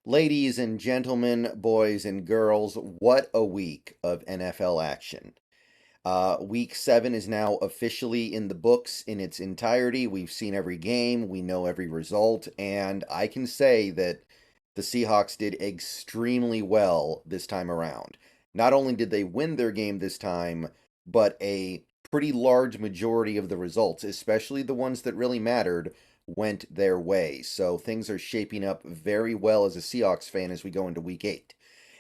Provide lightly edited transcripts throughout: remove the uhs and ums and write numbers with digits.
Ladies and gentlemen, boys and girls, what a week of NFL action. Week 7 is now officially in the books in its entirety. We've seen every game, we know every result, and I can say that the Seahawks did extremely well this time around. Not only did they win their game this time, but a pretty large majority of the results, especially the ones that really mattered, went their way. So things are shaping up very well as a Seahawks fan as we go into week 8.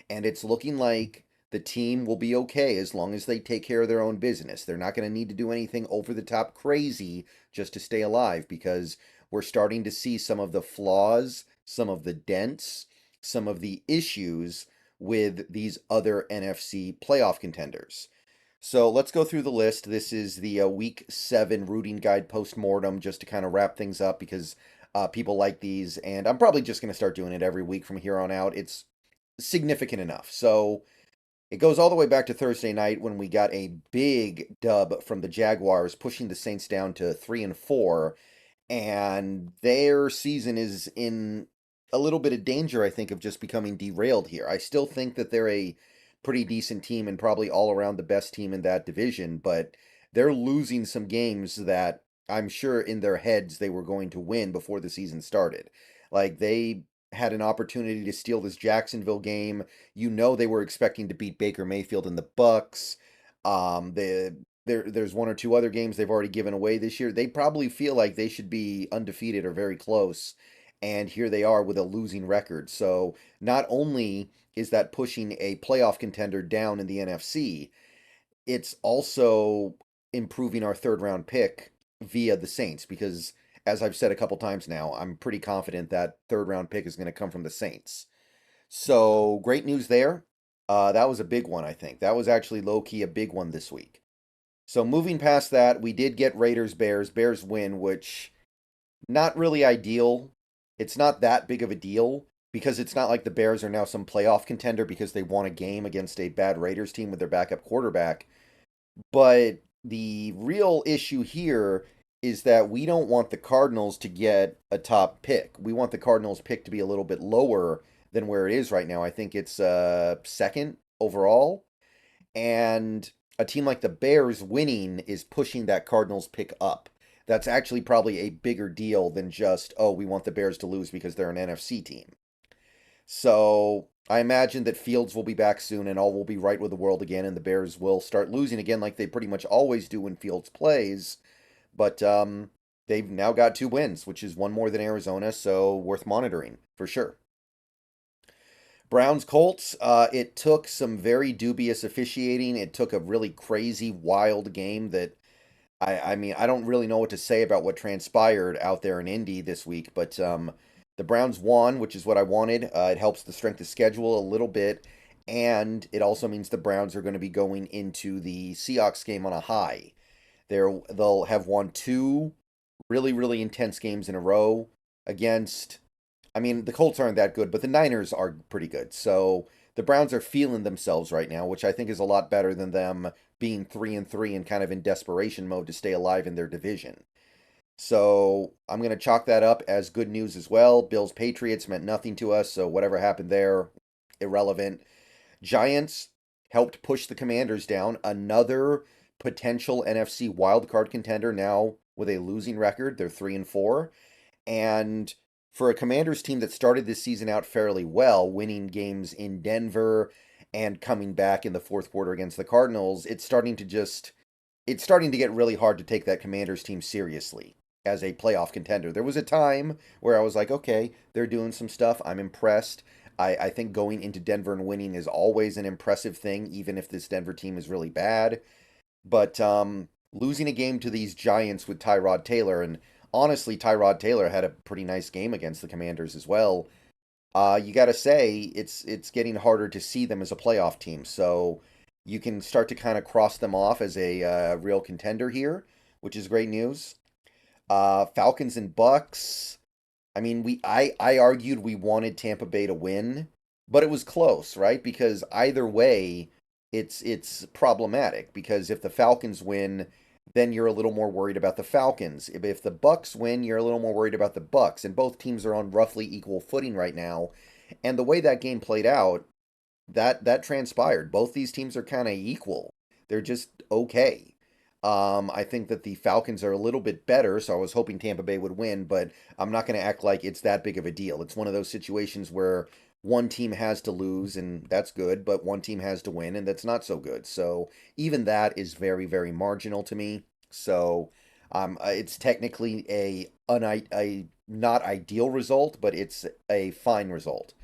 And it's looking like the team will be okay as long as they take care of their own business. They're not going to need to do anything over the top crazy just to stay alive because we're starting to see some of the flaws, some of the dents, some of the issues with these other NFC playoff contenders. So let's go through the list. This is the week 7 rooting guide post-mortem just to kind of wrap things up because people like these. And I'm probably just going to start doing it every week from here on out. It's significant enough. So it goes all the way back to Thursday night when we got a big dub from the Jaguars, pushing the Saints down to 3-4, and their season is in a little bit of danger, I think, of just becoming derailed here. I still think that they're a pretty decent team and probably all around the best team in that division, but they're losing some games that I'm sure in their heads they were going to win before the season started. Like they had an opportunity to steal this Jacksonville game. You know they were expecting to beat Baker Mayfield and the Bucks. There's one or two other games they've already given away this year. They probably feel like they should be undefeated or very close, and here they are with a losing record. So not only is that pushing a playoff contender down in the NFC, it's also improving our third round pick via the Saints because as I've said a couple times now, I'm pretty confident that third round pick is going to come from the Saints. So great news there. That was a big one, I think. That was actually low key a big one this week. So moving past that, we did get Raiders Bears. Bears win, which not really ideal. It's not that big of a deal because it's not like the Bears are now some playoff contender because they won a game against a bad Raiders team with their backup quarterback. But the real issue here is that we don't want the Cardinals to get a top pick. We want the Cardinals pick to be a little bit lower than where it is right now. I think it's second overall. And a team like the Bears winning is pushing that Cardinals pick up. That's actually probably a bigger deal than just, oh, we want the Bears to lose because they're an NFC team. So I imagine that Fields will be back soon and all will be right with the world again, and the Bears will start losing again like they pretty much always do when Fields plays. But they've now got 2 wins, which is one more than Arizona, so worth monitoring for sure. Browns Colts, it took some very dubious officiating. It took a really crazy, wild game that I mean, I don't really know what to say about what transpired out there in Indy this week, but the Browns won, which is what I wanted. It helps the strength of schedule a little bit, and it also means the Browns are going to be going into the Seahawks game on a high. They'll have won 2 really, really intense games in a row against, I mean, the Colts aren't that good, but the Niners are pretty good. So the Browns are feeling themselves right now, which I think is a lot better than them being 3-3 and kind of in desperation mode to stay alive in their division. So I'm going to chalk that up as good news as well. Bills Patriots meant nothing to us, so whatever happened there, irrelevant. Giants helped push the Commanders down. Another potential NFC wildcard contender now with a losing record. They're 3-4. And for a Commanders team that started this season out fairly well, winning games in Denver and coming back in the fourth quarter against the Cardinals, it's starting to get really hard to take that Commanders team seriously as a playoff contender. There was a time where I was like, okay, they're doing some stuff. I'm impressed. I think going into Denver and winning is always an impressive thing, even if this Denver team is really bad. But losing a game to these Giants with Tyrod Taylor, and honestly, Tyrod Taylor had a pretty nice game against the Commanders as well. You got to say it's getting harder to see them as a playoff team. So you can start to kind of cross them off as a real contender here, which is great news. Falcons and Bucks. I mean, I argued we wanted Tampa Bay to win, but it was close, right? Because either way, it's problematic because if the Falcons win, then you're a little more worried about the Falcons. If the Bucks win, you're a little more worried about the Bucks, and both teams are on roughly equal footing right now. And the way that game played out, that transpired. Both these teams are kind of equal. They're just okay. I think that the Falcons are a little bit better, so I was hoping Tampa Bay would win, but I'm not going to act like it's that big of a deal. It's one of those situations where one team has to lose, and that's good, but one team has to win, and that's not so good. So even that is very, very marginal to me. So it's technically a not ideal result, but it's a fine result.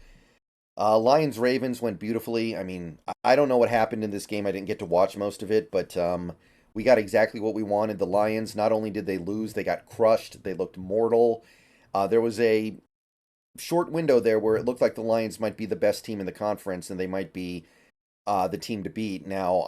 Lions Ravens went beautifully. I mean, I don't know what happened in this game. I didn't get to watch most of it, but we got exactly what we wanted. The Lions, not only did they lose, they got crushed. They looked mortal. There was a short window there where it looked like the Lions might be the best team in the conference and they might be the team to beat. Now,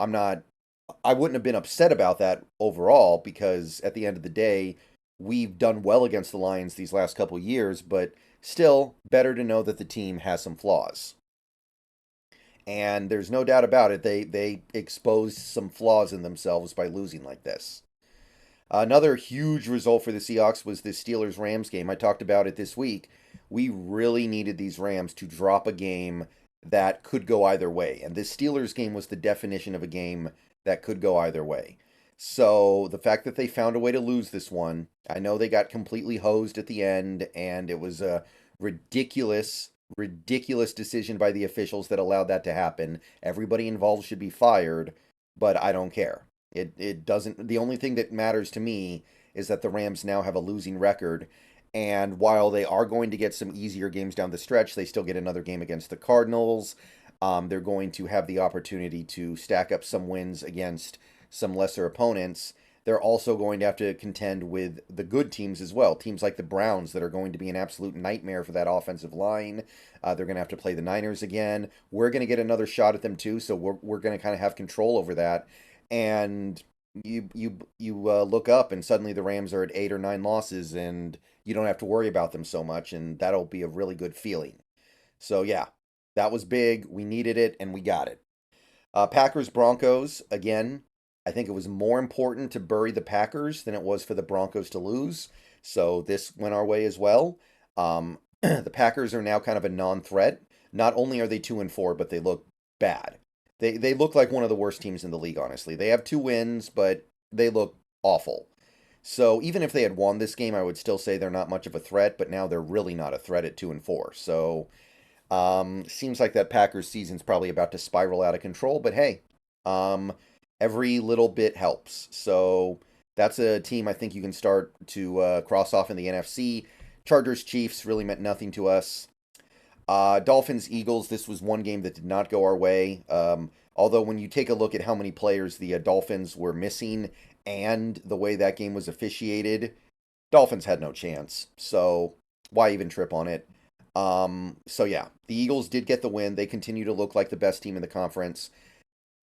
I wouldn't have been upset about that overall because at the end of the day, we've done well against the Lions these last couple years, but still better to know that the team has some flaws. And there's no doubt about it, they exposed some flaws in themselves by losing like this. Another huge result for the Seahawks was the Steelers Rams game. I talked about it this week. We really needed these Rams to drop a game that could go either way. And this Steelers game was the definition of a game that could go either way. So the fact that they found a way to lose this one, I know they got completely hosed at the end, and it was a ridiculous, ridiculous decision by the officials that allowed that to happen. Everybody involved should be fired, but I don't care. It doesn't. The only thing that matters to me is that the Rams now have a losing record, and while they are going to get some easier games down the stretch, they still get another game against the Cardinals. They're going to have the opportunity to stack up some wins against some lesser opponents. They're also going to have to contend with the good teams as well. Teams like the Browns that are going to be an absolute nightmare for that offensive line. They're going to have to play the Niners again. We're going to get another shot at them too, so we're going to kind of have control over that. And you look up and suddenly the Rams are at 8 or 9 losses, and you don't have to worry about them so much, and that'll be a really good feeling. So yeah, that was big. We needed it, and we got it. Packers Broncos again. I think it was more important to bury the Packers than it was for the Broncos to lose. So this went our way as well. The Packers are now kind of a non-threat. Not only are they 2-4, but they look bad. They look like one of the worst teams in the league, honestly. They have 2 wins, but they look awful. So even if they had won this game, I would still say they're not much of a threat, but now they're really not a threat at 2-4. So seems like that Packers season's probably about to spiral out of control, but hey, every little bit helps. So that's a team I think you can start to cross off in the NFC. Chargers Chiefs really meant nothing to us. Dolphins Eagles, this was one game that did not go our way. Although when you take a look at how many players the Dolphins were missing and the way that game was officiated, Dolphins had no chance. So why even trip on it? So yeah, the Eagles did get the win. They continue to look like the best team in the conference.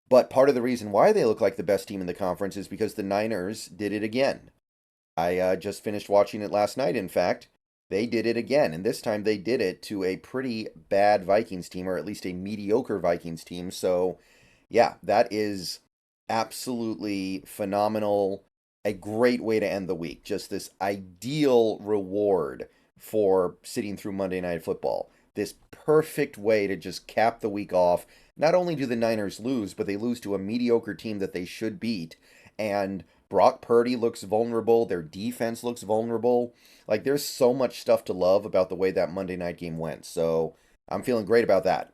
But part of the reason why they look like the best team in the conference is because the Niners did it again. I just finished watching it last night, in fact. They did it again, and this time they did it to a pretty bad Vikings team, or at least a mediocre Vikings team. So, yeah, that is absolutely phenomenal. A great way to end the week. Just this ideal reward for sitting through Monday Night Football. This perfect way to just cap the week off. Not only do the Niners lose, but they lose to a mediocre team that they should beat. And Brock Purdy looks vulnerable. Their defense looks vulnerable. Like, there's so much stuff to love about the way that Monday night game went. So, I'm feeling great about that.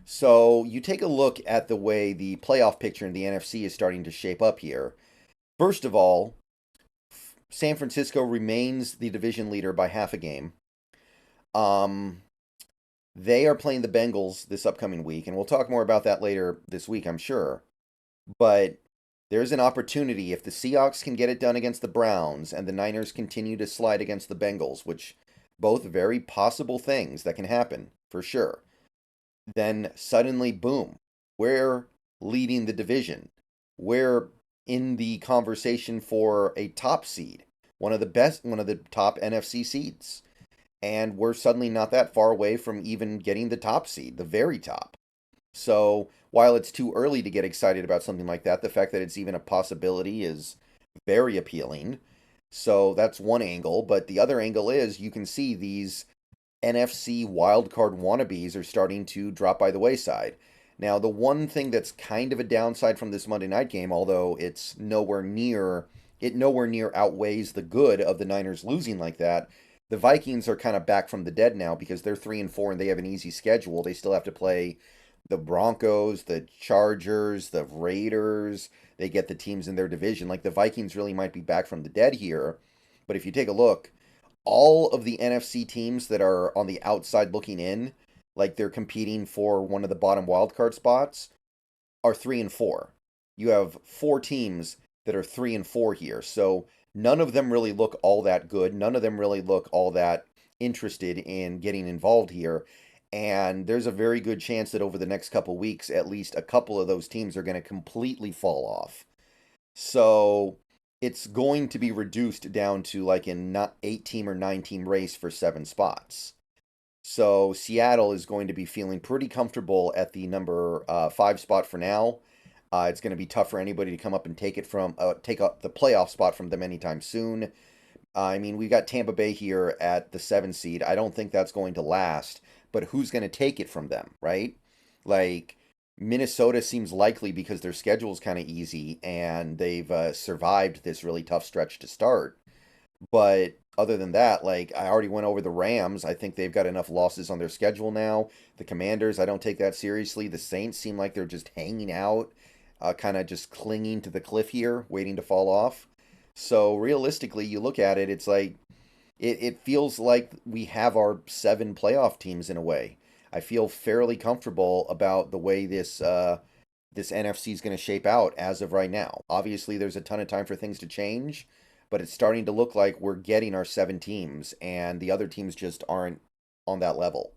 So, you take a look at the way the playoff picture in the NFC is starting to shape up here. First of all, San Francisco remains the division leader by half a game. They are playing the Bengals this upcoming week, and we'll talk more about that later this week, I'm sure. But there's an opportunity if the Seahawks can get it done against the Browns and the Niners continue to slide against the Bengals, which both very possible things that can happen for sure. Then suddenly, boom, we're leading the division. We're in the conversation for a top seed, one of the top NFC seeds. And we're suddenly not that far away from even getting the top seed, the very top. So while it's too early to get excited about something like that, the fact that it's even a possibility is very appealing. So that's one angle. But the other angle is you can see these NFC wildcard wannabes are starting to drop by the wayside. Now, the one thing that's kind of a downside from this Monday night game, although it nowhere near outweighs the good of the Niners losing like that. The Vikings are kind of back from the dead now because they're 3-4 and they have an easy schedule. They still have to play the Broncos, the Chargers, the Raiders. They get the teams in their division. Like the Vikings really might be back from the dead here. But if you take a look, all of the NFC teams that are on the outside looking in, like they're competing for one of the bottom wildcard spots, are 3-4. You have four teams that are 3-4 here. So none of them really look all that good. None of them really look all that interested in getting involved here. And there's a very good chance that over the next couple weeks, at least a couple of those teams are going to completely fall off. So it's going to be reduced down to like a not 8-team or 9-team race for 7 spots. So Seattle is going to be feeling pretty comfortable at the number 5 spot for now. It's going to be tough for anybody to come up and take up the playoff spot from them anytime soon. I mean, we got Tampa Bay here at the 7 seed. I don't think that's going to last, but who's going to take it from them, right? Like Minnesota seems likely because their schedule is kind of easy and they've survived this really tough stretch to start. But other than that, like I already went over the Rams. I think they've got enough losses on their schedule now. The Commanders, I don't take that seriously. The Saints seem like they're just hanging out, kind of just clinging to the cliff here, waiting to fall off. So realistically, you look at it, it's like it feels like we have our 7 playoff teams in a way. I feel fairly comfortable about the way this NFC is going to shape out as of right now. Obviously, there's a ton of time for things to change, but it's starting to look like we're getting our 7 teams, and the other teams just aren't on that level.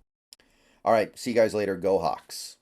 All right, see you guys later. Go Hawks.